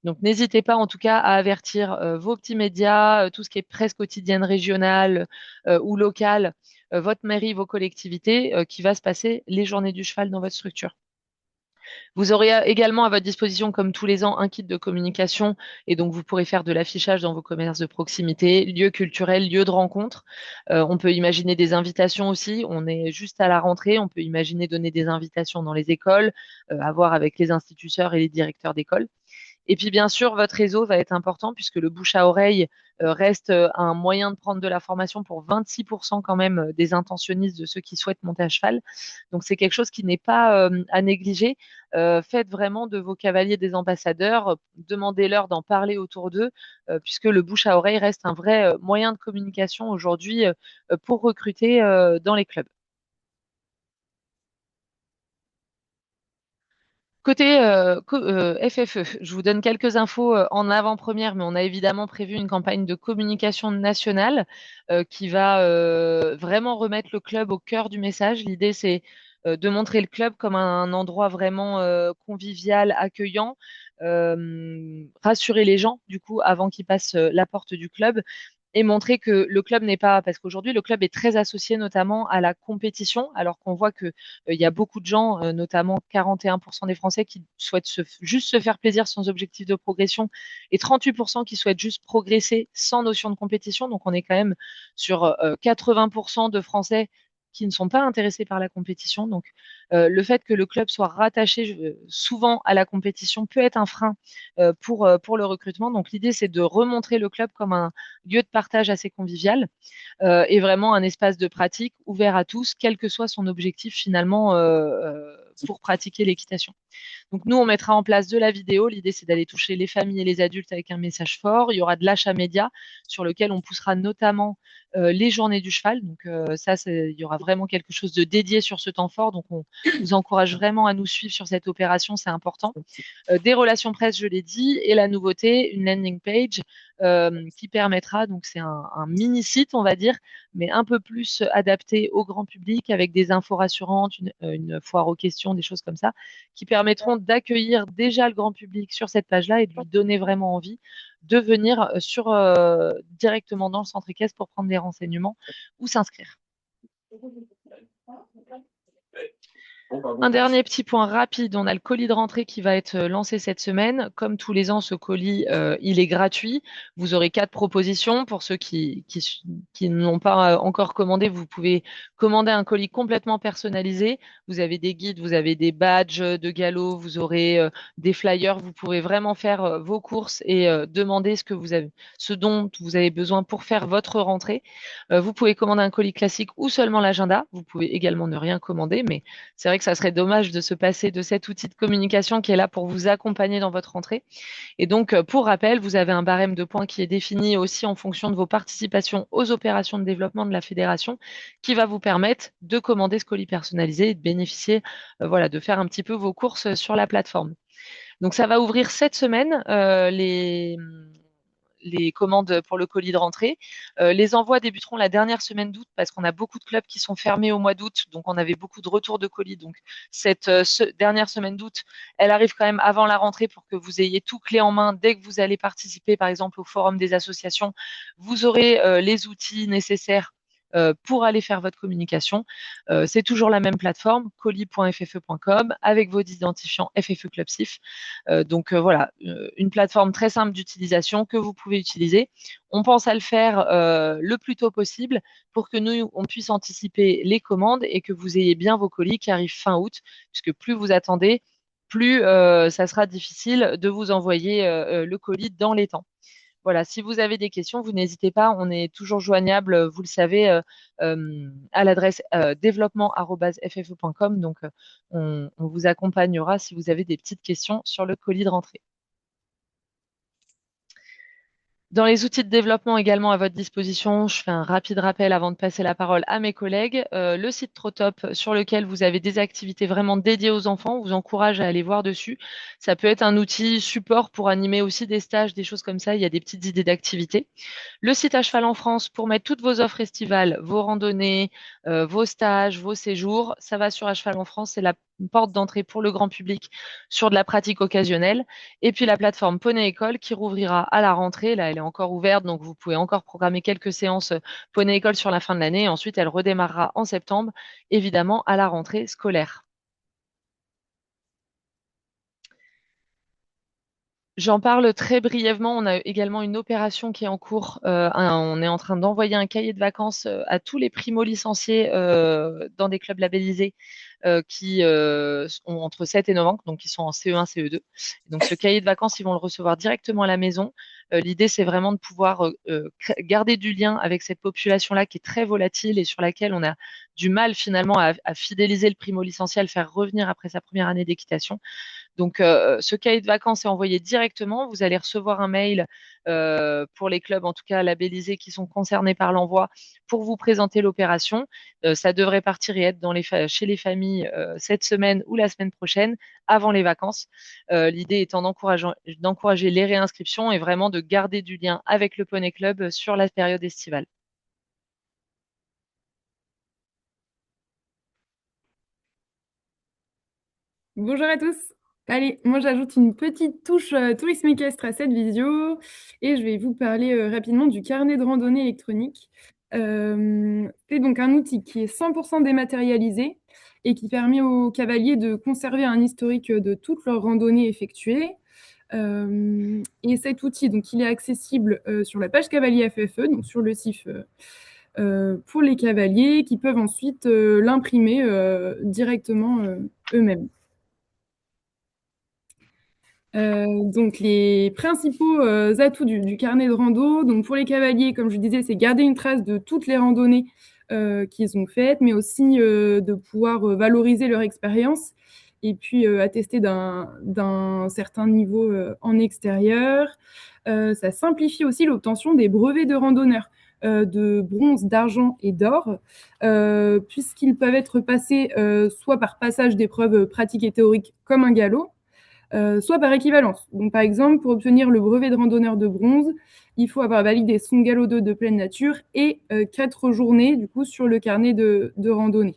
Donc n'hésitez pas en tout cas à avertir vos petits médias, tout ce qui est presse quotidienne régionale ou locale, votre mairie, vos collectivités, qui va se passer les journées du cheval dans votre structure. Vous aurez également à votre disposition, comme tous les ans, un kit de communication et donc vous pourrez faire de l'affichage dans vos commerces de proximité, lieux culturels, lieux de rencontre. On peut imaginer des invitations aussi. On est juste à la rentrée. On peut imaginer donner des invitations dans les écoles, à voir avec les instituteurs et les directeurs d'école. Et puis bien sûr, votre réseau va être important puisque le bouche à oreille reste un moyen de prendre de la formation pour 26% quand même des intentionnistes, de ceux qui souhaitent monter à cheval. Donc c'est quelque chose qui n'est pas à négliger. Faites vraiment de vos cavaliers des ambassadeurs, demandez-leur d'en parler autour d'eux, puisque le bouche à oreille reste un vrai moyen de communication aujourd'hui pour recruter dans les clubs. Côté FFE, je vous donne quelques infos en avant-première, mais on a évidemment prévu une campagne de communication nationale qui va vraiment remettre le club au cœur du message. L'idée, c'est de montrer le club comme un endroit vraiment convivial, accueillant, rassurer les gens, du coup, avant qu'ils passent la porte du club. et montrer que le club n'est pas, parce qu'aujourd'hui le club est très associé notamment à la compétition, alors qu'on voit que il y a beaucoup de gens, notamment 41% des Français qui souhaitent juste se faire plaisir sans objectif de progression et 38% qui souhaitent juste progresser sans notion de compétition. Donc on est quand même sur 80% de Français qui ne sont pas intéressés par la compétition. Donc le fait que le club soit rattaché souvent à la compétition peut être un frein pour le recrutement. Donc l'idée, c'est de remontrer le club comme un lieu de partage assez convivial et vraiment un espace de pratique ouvert à tous, quel que soit son objectif finalement pour pratiquer l'équitation. Donc nous, on mettra en place de la vidéo. L'idée, c'est d'aller toucher les familles et les adultes avec un message fort. Il y aura de l'achat média sur lequel on poussera notamment les journées du cheval. Donc ça, il y aura vraiment quelque chose de dédié sur ce temps fort. Donc on vous encourage vraiment à nous suivre sur cette opération, c'est important. Des relations presse, je l'ai dit, et la nouveauté, une landing page qui permettra, donc c'est un mini site, on va dire, mais un peu plus adapté au grand public avec des infos rassurantes, une foire aux questions, des choses comme ça, qui permettront d'accueillir déjà le grand public sur cette page-là et de lui donner vraiment envie de venir directement dans le centre équestre pour prendre des renseignements ou s'inscrire. Un dernier petit point rapide, on a le colis de rentrée qui va être lancé cette semaine. Comme tous les ans, ce colis, il est gratuit. Vous aurez 4 propositions. Pour ceux qui n'ont pas encore commandé, vous pouvez commander un colis complètement personnalisé. Vous avez des guides, vous avez des badges de galop, vous aurez des flyers. Vous pouvez vraiment faire vos courses et demander ce dont vous avez besoin pour faire votre rentrée. Vous pouvez commander un colis classique ou seulement l'agenda. Vous pouvez également ne rien commander, mais c'est vrai que ça serait dommage de se passer de cet outil de communication qui est là pour vous accompagner dans votre rentrée. Et donc, pour rappel, vous avez un barème de points qui est défini aussi en fonction de vos participations aux opérations de développement de la fédération, qui va vous permettre de commander ce colis personnalisé et de bénéficier, voilà, de faire un petit peu vos courses sur la plateforme. Donc, ça va ouvrir cette semaine les commandes pour le colis de rentrée. Les envois débuteront la dernière semaine d'août parce qu'on a beaucoup de clubs qui sont fermés au mois d'août, donc on avait beaucoup de retours de colis. Donc cette dernière semaine d'août, elle arrive quand même avant la rentrée pour que vous ayez tout clé en main dès que vous allez participer, par exemple, au forum des associations. Vous aurez les outils nécessaires pour aller faire votre communication. C'est toujours la même plateforme, colis.ffe.com, avec vos identifiants FFE Club SIF. Donc voilà, une plateforme très simple d'utilisation que vous pouvez utiliser. On pense à le faire le plus tôt possible pour que nous, on puisse anticiper les commandes et que vous ayez bien vos colis qui arrivent fin août, puisque plus vous attendez, plus ça sera difficile de vous envoyer le colis dans les temps. Voilà, si vous avez des questions, vous n'hésitez pas, on est toujours joignable, vous le savez, à l'adresse développement@ffo.com. Donc, on vous accompagnera si vous avez des petites questions sur le colis de rentrée. Dans les outils de développement également à votre disposition, je fais un rapide rappel avant de passer la parole à mes collègues. Le site TroTop sur lequel vous avez des activités vraiment dédiées aux enfants, on vous encourage à aller voir dessus. Ça peut être un outil support pour animer aussi des stages, des choses comme ça. Il y a des petites idées d'activités. Le site à cheval en France pour mettre toutes vos offres estivales, vos randonnées, vos stages, vos séjours. Ça va sur à cheval en France, c'est la porte d'entrée pour le grand public sur de la pratique occasionnelle. Et puis la plateforme Poney École qui rouvrira à la rentrée. Là, elle est encore ouverte, donc vous pouvez encore programmer quelques séances Poney École sur la fin de l'année. Ensuite, elle redémarrera en septembre, évidemment à la rentrée scolaire. J'en parle très brièvement. On a également une opération qui est en cours. On est en train d'envoyer un cahier de vacances à tous les primo-licenciés dans des clubs labellisés qui ont entre 7 et 9 ans, donc qui sont en CE1, CE2. Donc ce cahier de vacances, ils vont le recevoir directement à la maison. L'idée, c'est vraiment de pouvoir garder du lien avec cette population-là qui est très volatile et sur laquelle on a du mal finalement à fidéliser le primo-licencié, à le faire revenir après sa première année d'équitation. Donc, ce cahier de vacances est envoyé directement. Vous allez recevoir un mail pour les clubs, en tout cas labellisés, qui sont concernés par l'envoi pour vous présenter l'opération. Ça devrait partir et être chez les familles cette semaine ou la semaine prochaine, avant les vacances. L'idée étant d'encourager les réinscriptions et vraiment de garder du lien avec le Poney Club sur la période estivale.
Bonjour à tous. Allez, moi j'ajoute une petite touche tourisme équestre à cette visio et je vais vous parler rapidement du carnet de randonnée électronique. C'est donc un outil qui est 100% dématérialisé et qui permet aux cavaliers de conserver un historique de toutes leurs randonnées effectuées. Et cet outil, donc, il est accessible sur la page Cavalier FFE, donc sur le CIF pour les cavaliers qui peuvent ensuite l'imprimer directement eux-mêmes. Donc les principaux atouts du carnet de rando, donc pour les cavaliers, comme je disais, c'est garder une trace de toutes les randonnées qu'ils ont faites, mais aussi de pouvoir valoriser leur expérience et puis attester d'un certain niveau en extérieur. Ça simplifie aussi l'obtention des brevets de randonneurs de bronze, d'argent et d'or, puisqu'ils peuvent être passés soit par passage d'épreuves pratiques et théoriques comme un galop, soit par équivalence. Donc, par exemple, pour obtenir le brevet de randonneur de bronze, il faut avoir validé son galop 2 de pleine nature et 4 journées du coup sur le carnet de randonnée.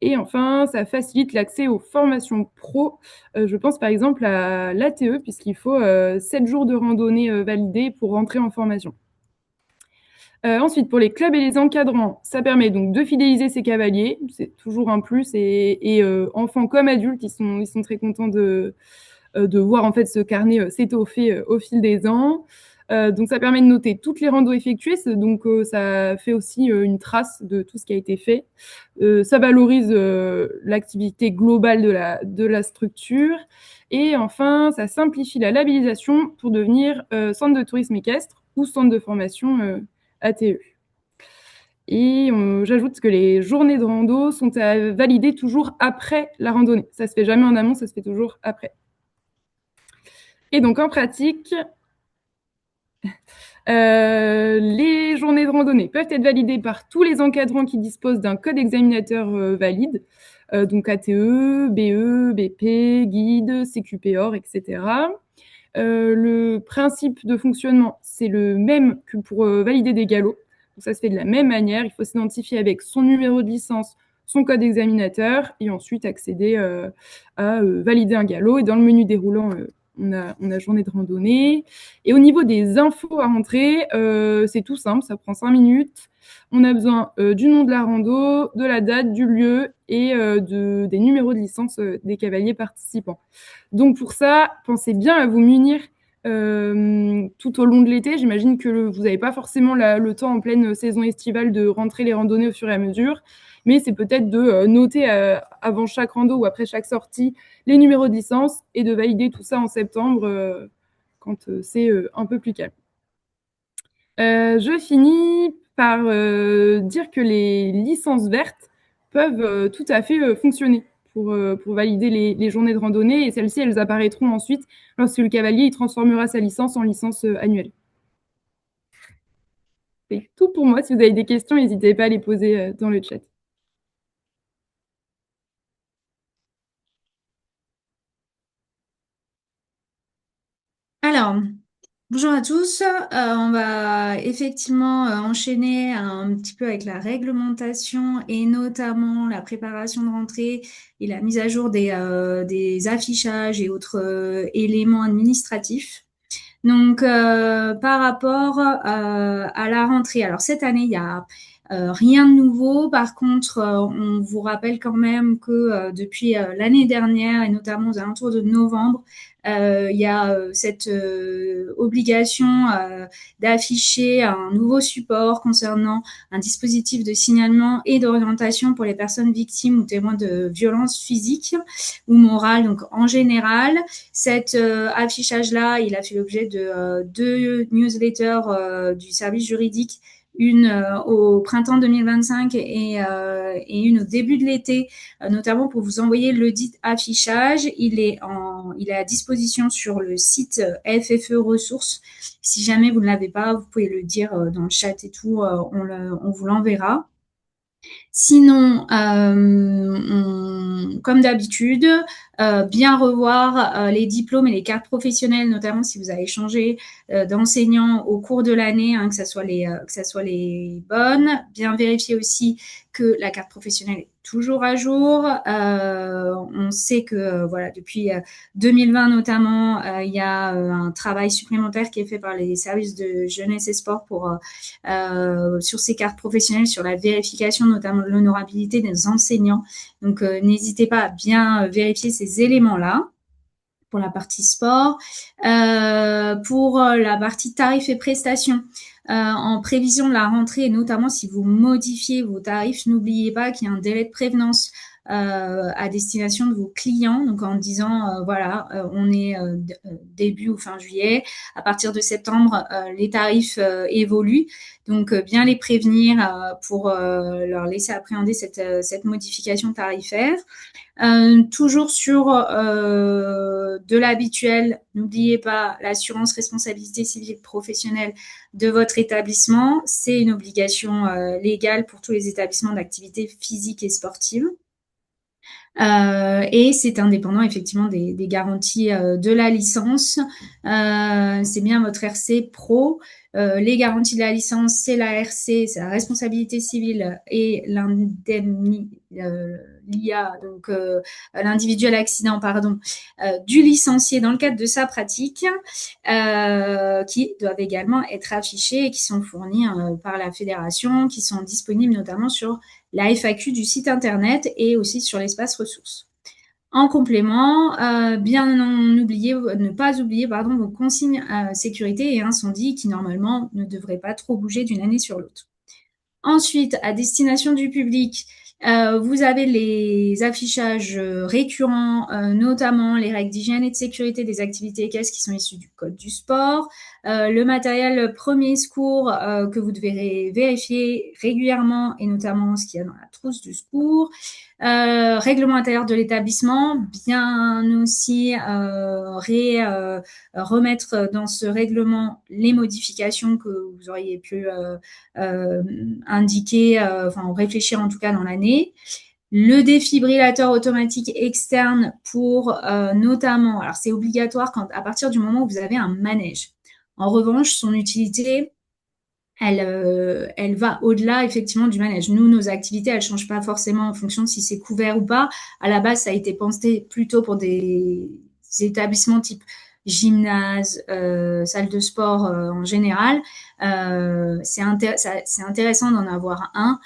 Et enfin, ça facilite l'accès aux formations pro. Je pense par exemple à l'ATE, puisqu'il faut 7 jours de randonnée validés pour rentrer en formation. Ensuite, pour les clubs et les encadrants, ça permet donc de fidéliser ces cavaliers. C'est toujours un plus. Et enfants comme adultes, ils sont très contents de voir en fait ce carnet s'étoffer au fil des ans. Donc ça permet de noter toutes les randos effectuées, donc ça fait aussi une trace de tout ce qui a été fait. Ça valorise l'activité globale de la structure. Et enfin, ça simplifie la labellisation pour devenir centre de tourisme équestre ou centre de formation ATE. Et j'ajoute que les journées de rando sont à valider toujours après la randonnée. Ça se fait jamais en amont, ça se fait toujours après. Et donc en pratique, les journées de randonnée peuvent être validées par tous les encadrants qui disposent d'un code examinateur valide, donc ATE, BE, BP, guide, CQP-OR, etc. Le principe de fonctionnement, c'est le même que pour valider des galops. Donc ça se fait de la même manière. Il faut s'identifier avec son numéro de licence, son code examinateur et ensuite accéder à valider un galop. Et dans le menu déroulant, on a journée de randonnée. Et au niveau des infos à rentrer, c'est tout simple, ça prend 5 minutes. On a besoin du nom de la rando, de la date, du lieu et des numéros de licence des cavaliers participants. Donc pour ça, pensez bien à vous munir tout au long de l'été. J'imagine que vous n'avez pas forcément le temps en pleine saison estivale de rentrer les randonnées au fur et à mesure, mais c'est peut-être de noter avant chaque rando ou après chaque sortie les numéros de licence et de valider tout ça en septembre quand c'est un peu plus calme. Je finis par dire que les licences vertes peuvent tout à fait fonctionner pour valider les journées de randonnée. Et celles-ci, elles apparaîtront ensuite lorsque le cavalier il transformera sa licence en licence annuelle. C'est tout pour moi. Si vous avez des questions, n'hésitez pas à les poser dans le chat.
Alors, bonjour à tous. On va effectivement enchaîner un petit peu avec la réglementation et notamment la préparation de rentrée et la mise à jour des affichages et autres éléments administratifs. Donc, par rapport à la rentrée, alors cette année, il y a rien de nouveau. Par contre, on vous rappelle quand même que depuis l'année dernière, et notamment aux alentours de novembre, il y a cette obligation d'afficher un nouveau support concernant un dispositif de signalement et d'orientation pour les personnes victimes ou témoins de violences physiques ou morales. Donc, en général, cet affichage-là, il a fait l'objet de deux newsletters du service juridique, une au printemps 2025 et une au début de l'été, notamment pour vous envoyer le dit affichage. Il est à disposition sur le site FFE Ressources. Si jamais vous ne l'avez pas, vous pouvez le dire dans le chat et tout, on vous l'enverra. Sinon, comme d'habitude, bien revoir les diplômes et les cartes professionnelles, notamment si vous avez changé d'enseignant au cours de l'année, hein, que ça soit les bonnes. Bien vérifier aussi que la carte professionnelle est toujours à jour. On sait que voilà, depuis 2020 notamment, il y a un travail supplémentaire qui est fait par les services de jeunesse et sport sur ces cartes professionnelles, sur la vérification notamment de l'honorabilité des enseignants. Donc, n'hésitez pas à bien vérifier ces éléments-là pour la partie sport. Pour la partie tarifs et prestations, en prévision de la rentrée, et notamment si vous modifiez vos tarifs, n'oubliez pas qu'il y a un délai de prévenance à destination de vos clients, donc en disant voilà, on est début ou fin juillet, à partir de septembre, les tarifs évoluent, donc bien les prévenir pour leur laisser appréhender cette modification tarifaire. Toujours sur de l'habituel, n'oubliez pas l'assurance responsabilité civile professionnelle de votre établissement. C'est une obligation légale pour tous les établissements d'activité physique et sportive. Et c'est indépendant effectivement des garanties de la licence. C'est bien votre RC Pro. Les garanties de la licence, c'est la RC, c'est la responsabilité civile et l'IA, donc l'individuel accident, pardon, du licencié dans le cadre de sa pratique, qui doivent également être affichés et qui sont fournis par la fédération, qui sont disponibles notamment sur la FAQ du site internet et aussi sur l'espace ressources. En complément, ne pas oublier vos consignes sécurité et incendie qui normalement ne devraient pas trop bouger d'une année sur l'autre. Ensuite, à destination du public, vous avez les affichages récurrents, notamment les règles d'hygiène et de sécurité des activités équestres qui sont issues du code du sport, le matériel premier secours que vous devez vérifier régulièrement et notamment ce qu'il y a dans la trousse du secours, règlement intérieur de l'établissement, bien aussi remettre dans ce règlement les modifications que vous auriez pu indiquer, réfléchir en tout cas dans l'année. Le défibrillateur automatique externe pour notamment, alors c'est obligatoire à partir du moment où vous avez un manège. En revanche, son utilité, elle va au-delà effectivement du manège. Nous, nos activités, elles changent pas forcément en fonction de si c'est couvert ou pas. À la base, ça a été pensé plutôt pour des établissements type gymnase, salle de sport en général. C'est intéressant d'en avoir un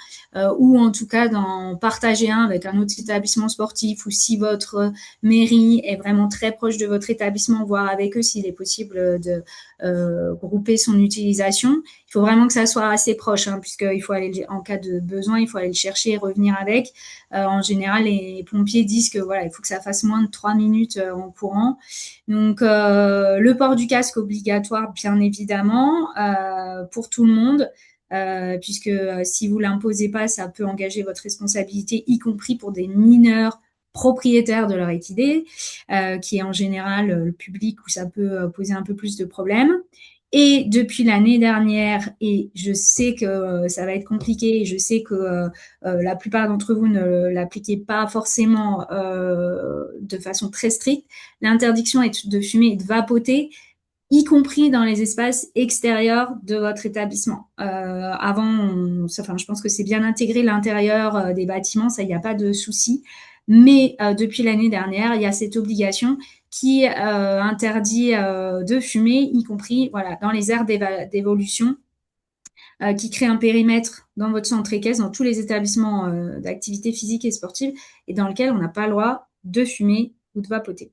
ou en tout cas d'en partager un avec un autre établissement sportif ou si votre mairie est vraiment très proche de votre établissement, voir avec eux s'il est possible de grouper son utilisation. Il faut vraiment que ça soit assez proche, puisqu'il faut aller, en cas de besoin, il faut aller le chercher et revenir avec. En général, les pompiers disent que voilà, il faut que ça fasse moins de 3 minutes en courant. Donc, le port du casque obligatoire, bien évidemment, pour tout le monde. Puisque si vous l'imposez pas, ça peut engager votre responsabilité, y compris pour des mineurs propriétaires de leur équidé, qui est en général le public où ça peut poser un peu plus de problèmes. Et depuis l'année dernière, et je sais que ça va être compliqué, et je sais que la plupart d'entre vous ne l'appliquez pas forcément de façon très stricte, l'interdiction est de fumer et de vapoter, y compris dans les espaces extérieurs de votre établissement. Je pense que c'est bien intégré l'intérieur des bâtiments, ça, il n'y a pas de souci. Mais depuis l'année dernière, il y a cette obligation qui interdit de fumer, y compris dans les aires d'évolution, qui crée un périmètre dans votre centre équestre, dans tous les établissements d'activité physique et sportive, et dans lequel on n'a pas le droit de fumer ou de vapoter.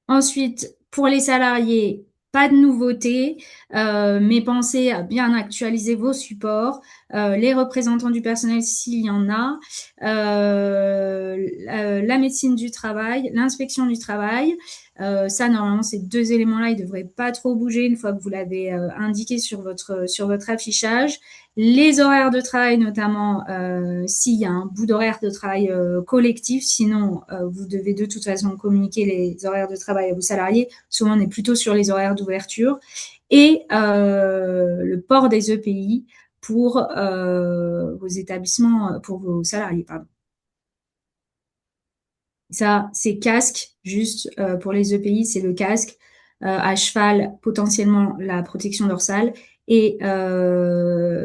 Ensuite, pour les salariés, pas de nouveauté, mais pensez à bien actualiser vos supports, les représentants du personnel s'il y en a, la médecine du travail, l'inspection du travail. Ça, normalement, ces deux éléments-là, ils ne devraient pas trop bouger une fois que vous l'avez indiqué sur votre affichage. Les horaires de travail, notamment s'il y a un bout d'horaire de travail collectif, sinon vous devez de toute façon communiquer les horaires de travail à vos salariés. Souvent, on est plutôt sur les horaires d'ouverture. Et le port des EPI pour vos établissements, pour vos salariés, pardon. Ça, c'est casque, juste pour les EPI, c'est le casque. À cheval, potentiellement la protection dorsale et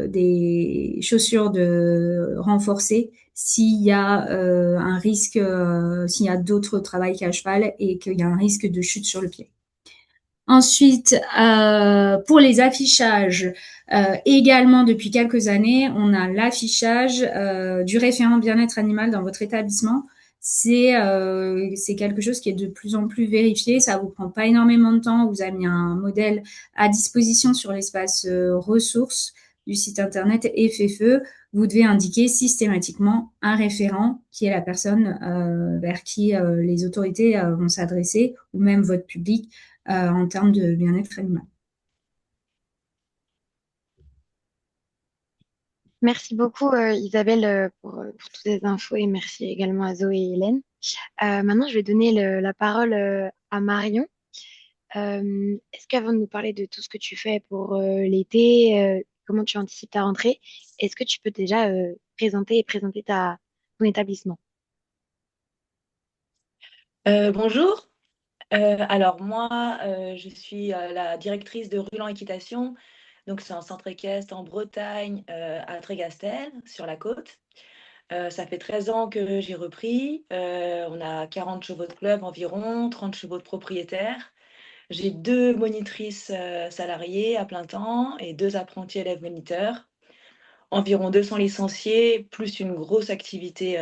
des chaussures de renforcées s'il y a un risque, s'il y a d'autres travail qu'à cheval et qu'il y a un risque de chute sur le pied. Ensuite, pour les affichages, également depuis quelques années, on a l'affichage du référent bien-être animal dans votre établissement. C'est quelque chose qui est de plus en plus vérifié. Ça vous prend pas énormément de temps. Vous avez mis un modèle à disposition sur l'espace ressources du site internet FFE. Vous devez indiquer systématiquement un référent qui est la personne vers qui les autorités vont s'adresser ou même votre public en termes de bien-être animal.
Merci beaucoup Isabelle pour toutes ces infos et merci également à Zoé et Hélène. Maintenant, je vais donner la parole à Marion. Est-ce qu'avant de nous parler de tout ce que tu fais pour l'été, comment tu anticipes ta rentrée, est-ce que tu peux déjà présenter ton établissement?
Bonjour. Alors moi, je suis la directrice de Ruland Équitation. Donc c'est un centre équestre en Bretagne, à Trégastel, sur la côte. Ça fait 13 ans que j'ai repris. On a 40 chevaux de club environ, 30 chevaux de propriétaires. J'ai 2 monitrices salariées à plein temps et 2 apprentis élèves moniteurs. Environ 200 licenciés, plus une grosse activité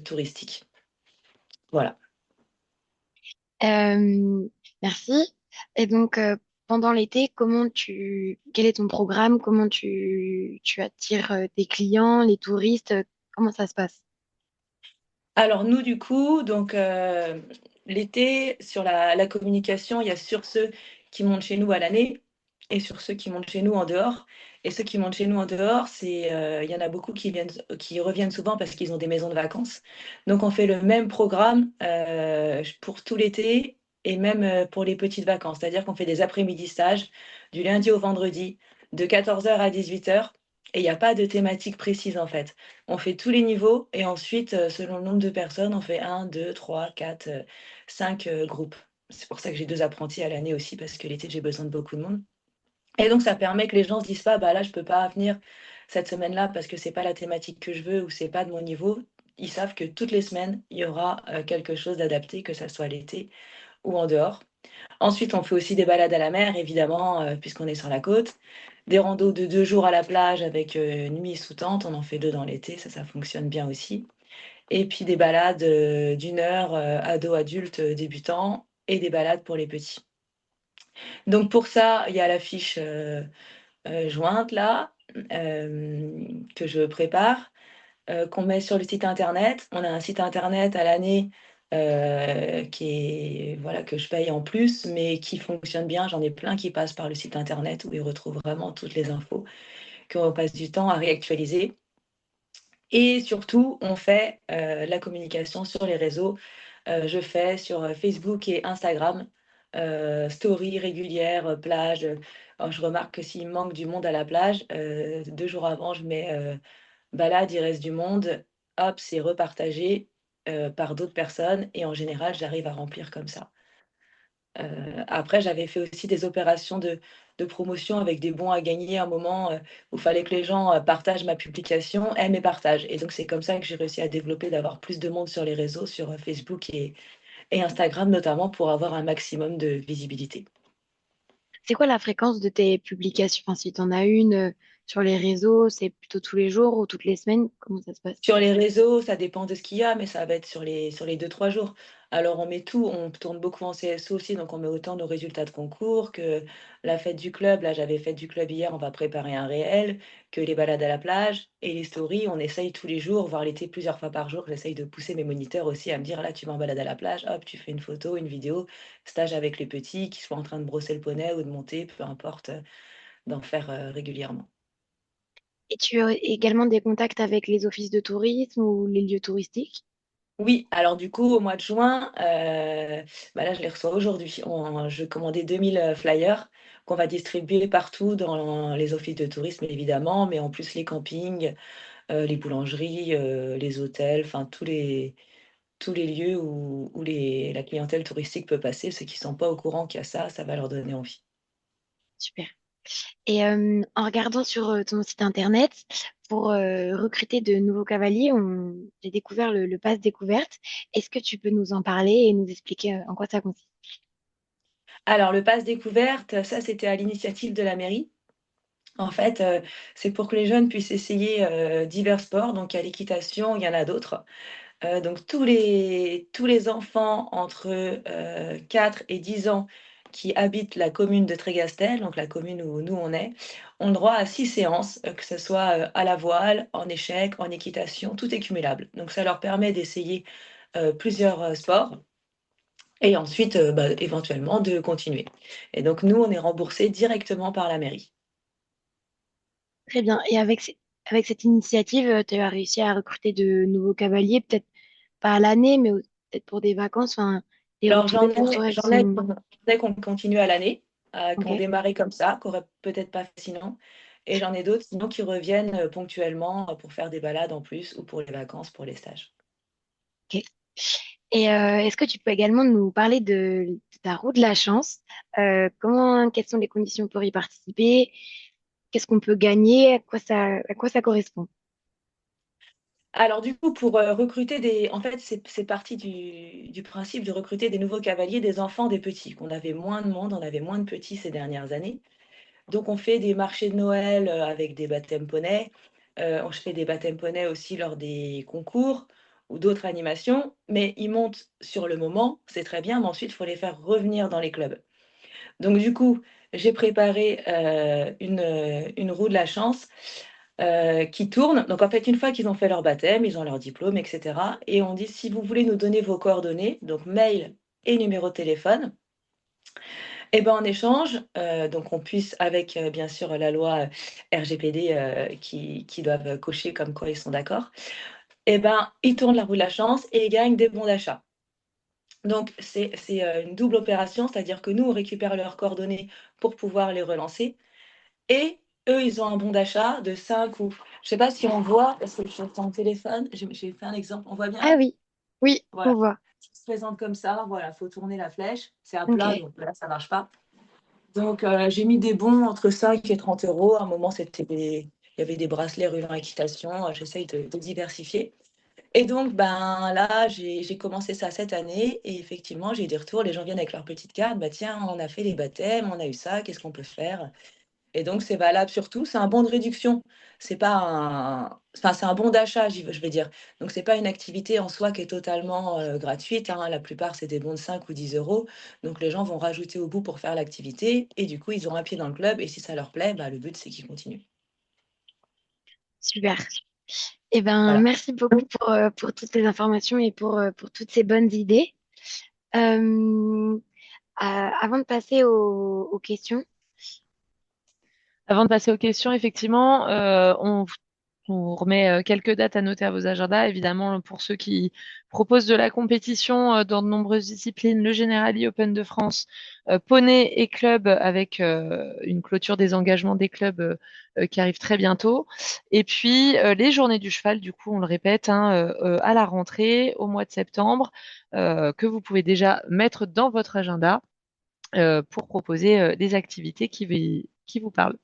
touristique. Voilà.
Merci. Et donc, pendant l'été, quel est ton programme? Comment tu attires tes clients, les touristes? Comment ça se passe?
Alors nous, du coup, donc l'été, sur la communication, il y a sur ceux qui montent chez nous à l'année et sur ceux qui montent chez nous en dehors. Et ceux qui montent chez nous en dehors, il y en a beaucoup qui reviennent souvent parce qu'ils ont des maisons de vacances. Donc on fait le même programme pour tout l'été et même pour les petites vacances. C'est-à-dire qu'on fait des après-midi stages du lundi au vendredi de 14h à 18h. Et il n'y a pas de thématique précise en fait. On fait tous les niveaux et ensuite, selon le nombre de personnes, on fait 1, 2, 3, 4, 5 groupes. C'est pour ça que j'ai 2 apprentis à l'année aussi, parce que l'été, j'ai besoin de beaucoup de monde. Et donc, ça permet que les gens se disent pas, bah là, je peux pas venir cette semaine-là parce que c'est pas la thématique que je veux ou c'est pas de mon niveau. Ils savent que toutes les semaines, il y aura quelque chose d'adapté, que ça soit l'été ou en dehors. Ensuite, on fait aussi des balades à la mer, évidemment, puisqu'on est sur la côte. Des randos de 2 jours à la plage avec nuit sous tente. On en fait 2 dans l'été, ça fonctionne bien aussi. Et puis des balades d'1 heure, ados, adultes, débutants, et des balades pour les petits. Donc pour ça, il y a la fiche jointe là, que je prépare, qu'on met sur le site internet. On a un site internet à l'année voilà, que je paye en plus, mais qui fonctionne bien. J'en ai plein qui passent par le site internet où ils retrouvent vraiment toutes les infos, qu'on passe du temps à réactualiser. Et surtout, on fait la communication sur les réseaux. Je fais sur Facebook et Instagram, stories régulières, plage. Alors, je remarque que s'il manque du monde à la plage, 2 jours avant, je mets balade, il reste du monde. Hop, c'est repartagé par d'autres personnes et en général, j'arrive à remplir comme ça. Après, j'avais fait aussi des opérations de promotion avec des bons à gagner à un moment où il fallait que les gens partagent ma publication, aiment et partagent. Et donc, c'est comme ça que j'ai réussi à développer, d'avoir plus de monde sur les réseaux, sur Facebook et Instagram notamment, pour avoir un maximum de visibilité.
C'est quoi la fréquence de tes publications? Enfin, si tu en as une sur les réseaux, c'est plutôt tous les jours ou toutes les semaines? Comment ça se passe?
Sur les réseaux, ça dépend de ce qu'il y a, mais ça va être sur les 2-3 jours. Alors on met tout, on tourne beaucoup en CSO aussi, donc on met autant nos résultats de concours que la fête du club. Là, j'avais fête du club hier, on va préparer un réel, que les balades à la plage et les stories, on essaye tous les jours, voire l'été plusieurs fois par jour. J'essaye de pousser mes moniteurs aussi à me dire, là, tu vas en balade à la plage, hop, tu fais une photo, une vidéo, stage avec les petits, qui soient en train de brosser le poney ou de monter, peu importe, d'en faire régulièrement.
Et tu as également des contacts avec les offices de tourisme ou les lieux touristiques?
Oui, alors du coup, au mois de juin, bah là, je les reçois aujourd'hui. Je commandais 2000 flyers qu'on va distribuer partout dans les offices de tourisme, évidemment, mais en plus les campings, les boulangeries, les hôtels, enfin tous les lieux où la clientèle touristique peut passer. Ceux qui ne sont pas au courant qu'il y a ça, ça va leur donner envie.
Super. Et en regardant sur ton site internet, pour recruter de nouveaux cavaliers, j'ai découvert le pass découverte. Est-ce que tu peux nous en parler et nous expliquer en quoi ça consiste?
Alors, le pass découverte, ça, c'était à l'initiative de la mairie. En fait, c'est pour que les jeunes puissent essayer divers sports. Donc, il y a l'équitation, il y en a d'autres. Donc tous les enfants entre 4 et 10 ans qui habitent la commune de Trégastel, donc la commune où nous on est, ont le droit à 6 séances, que ce soit à la voile, en échec, en équitation, tout est cumulable. Donc ça leur permet d'essayer plusieurs sports et ensuite éventuellement de continuer. Et donc nous on est remboursé directement par la mairie.
Très bien. Et avec cette initiative, tu as réussi à recruter de nouveaux cavaliers, peut-être pas à l'année, mais peut-être pour des vacances, enfin, et
Alors
retrouver pour toi qui sont...
j'en ai qu'on continue à l'année, qui ont
Ok.
démarré comme ça, qui auraient peut-être pas fait sinon. Et j'en ai d'autres sinon qui reviennent ponctuellement pour faire des balades en plus ou pour les vacances, pour les stages.
Ok. Et est-ce que tu peux également nous parler de ta roue de la chance? Quelles sont les conditions pour y participer? Qu'est-ce qu'on peut gagner? À quoi ça correspond?
Alors du coup, pour recruter en fait, c'est parti du principe de recruter des nouveaux cavaliers, des enfants, des petits. On avait moins de monde, on avait moins de petits ces dernières années. Donc on fait des marchés de Noël avec des baptêmes poneys. On fait des baptêmes poneys aussi lors des concours ou d'autres animations. Mais ils montent sur le moment, c'est très bien, mais ensuite, il faut les faire revenir dans les clubs. Donc du coup, j'ai préparé une roue de la chance qui tourne. Donc en fait, une fois qu'ils ont fait leur baptême, ils ont leur diplôme, etc. Et on dit, si vous voulez nous donner vos coordonnées, donc mail et numéro de téléphone, et ben, en échange, donc on puisse avec, bien sûr la loi RGPD, qui doivent cocher comme quoi ils sont d'accord, et ben, ils tournent la roue de la chance et ils gagnent des bons d'achat. Donc c'est une double opération, c'est-à-dire que nous, on récupère leurs coordonnées pour pouvoir les relancer et eux, ils ont un bon d'achat de 5 ou je sais pas si on voit, parce que je suis sur mon téléphone, j'ai fait un exemple, on voit
Ah
bien?
oui, oui, on
Voilà,
voit.
ça se présente comme ça, voilà, faut tourner la flèche, c'est à
Ok,
plat, donc là, ça marche pas. Donc, j'ai mis des bons entre 5 et 30 euros. À un moment, il y avait des bracelets Rulan Équitation. J'essaye de diversifier. Et donc, ben, là, j'ai commencé ça cette année. Et effectivement, j'ai des retours. Les gens viennent avec leur petite carte. Bah, tiens, on a fait les baptêmes, on a eu ça. Qu'est-ce qu'on peut faire? Et donc, c'est valable sur tout. C'est un bon de réduction. C'est pas enfin, c'est un bon d'achat, je vais dire. Donc, c'est pas une activité en soi qui est totalement gratuite, hein. La plupart, c'est des bons de 5 ou 10 euros. Donc, les gens vont rajouter au bout pour faire l'activité. Et du coup, ils ont un pied dans le club. Et si ça leur plaît, bah, le but, c'est qu'ils continuent.
super. Eh ben,
Voilà.
merci beaucoup pour toutes ces informations et pour toutes ces bonnes idées. Avant de passer aux questions,
Avant de passer aux questions, effectivement, on remet quelques dates à noter à vos agendas. Évidemment, pour ceux qui proposent de la compétition dans de nombreuses disciplines, le Generali Open de France, poney et club avec une clôture des engagements des clubs qui arrive très bientôt. Et puis, les journées du cheval, du coup, on le répète, hein, à la rentrée, au mois de septembre, que vous pouvez déjà mettre dans votre agenda pour proposer des activités qui vous parlent.